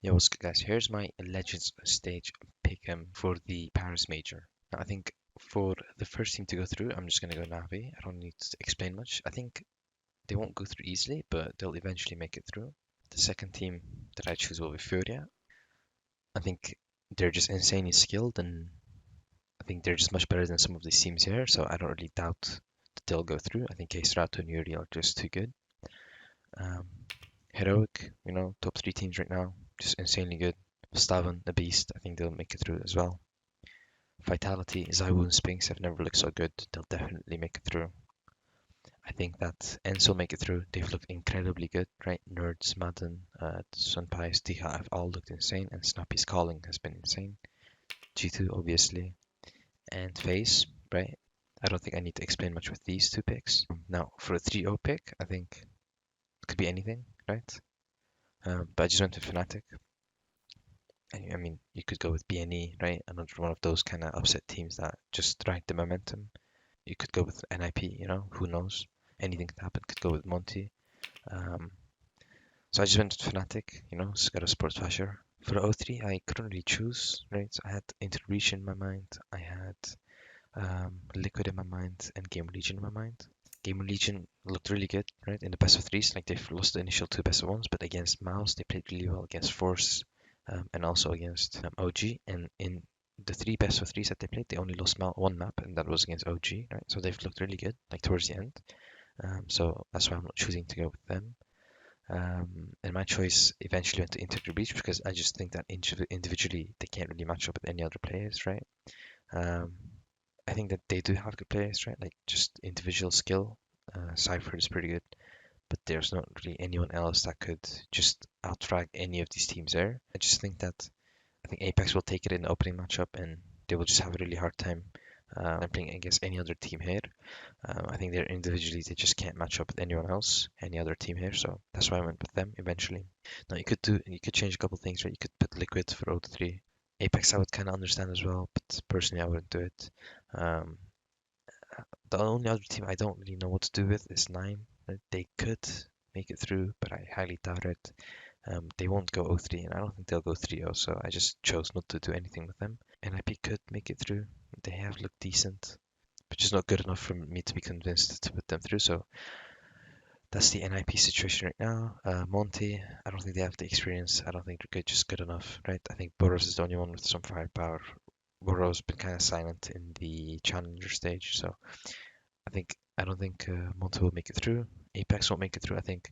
Yeah, what's good, guys? Here's my Legends stage pick'em for the Paris Major. Now, I think for the first team to go through, I'm just gonna go Navi. I don't need to explain much. I think they won't go through easily, but they'll eventually make it through. The second team that I choose will be Furia. I think they're just insanely skilled, and I think they're just much better than some of these teams here. So I don't really doubt that they'll go through. I think K-Strato and Yuri are just too good. Um, Heroic, top three teams right now, just insanely good. Staven, a beast. I think they'll make it through as well. Vitality, Zaiwu and Spinks have never looked so good. They'll definitely make it through. I think that Enso will make it through. They've looked incredibly good, right? Nerds, Madden, Sunpies, Diha have all looked insane, and Snappy's calling has been insane. G2, obviously, and FaZe, right? I don't think I need to explain much with these two picks. Now, for a 3-0 pick, I think it could be anything, right? But I just went with Fnatic. I mean, you could go with BNE, right? Another one of those kind of upset teams that just ride the momentum. You could go with NIP, who knows? Anything could happen. Could go with Monty. Um, so I just went with Fnatic, got a sports fasher. For O3, I couldn't really choose, right? So I had Interreach in my mind. I had Liquid in my mind and Game Legion in my mind. Game Legion looked really good, right? In the best of threes, like they've lost the initial two best of ones, but against Mouse, they played really well against Force, and also against OG. And in the three best of threes that they played, they only lost one map, and that was against OG, right? So they've looked really good, like towards the end. So that's why I'm not choosing to go with them. And my choice eventually went to Integer Beach because I just think that individually they can't really match up with any other players, right? Um, I think that they do have good players, right? Like just individual skill. Cypher is pretty good, but there's not really anyone else that could just outfrag any of these teams there. I think Apex will take it in the opening matchup, and they will just have a really hard time playing against any other team here. I think they're individually they just can't match up with anyone else, any other team here. So that's why I went with them eventually. Now you could change a couple things, right? You could put Liquid for O3. Apex I would kind of understand as well, but personally I wouldn't do it. Um, the only other team I don't really know what to do with is Nine. They could make it through, but I highly doubt it. They won't go 0-3, and I don't think they'll go 3-0, so I just chose not to do anything with them. NIP could make it through. They have looked decent, but just not good enough for me to be convinced to put them through. So that's the NIP situation right now. Monty, I don't think they have the experience. I don't think they're good, just good enough, right? I think Burrows is the only one with some firepower. Burrow's been kind of silent in the challenger stage, so I don't think Monty will make it through. Apex won't make it through. I think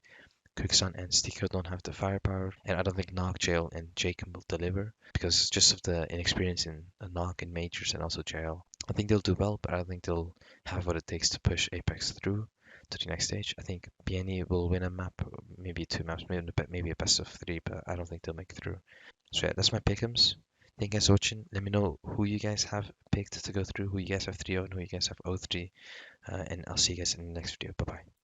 Quicksun and Sticker don't have the firepower, and I don't think Nog, Jail, and Jacob will deliver because just of the inexperience in Nog and Majors and also Jail. I think they'll do well, but I don't think they'll have what it takes to push Apex through to the next stage. I think BNE will win a map, maybe two maps, maybe a best of three, but I don't think they'll make it through. So yeah, that's my pick'ems. Thank you guys for watching. Let me know who you guys have picked to go through, who you guys have 3-0 and who you guys have 0-3. And I'll see you guys in the next video. Bye bye.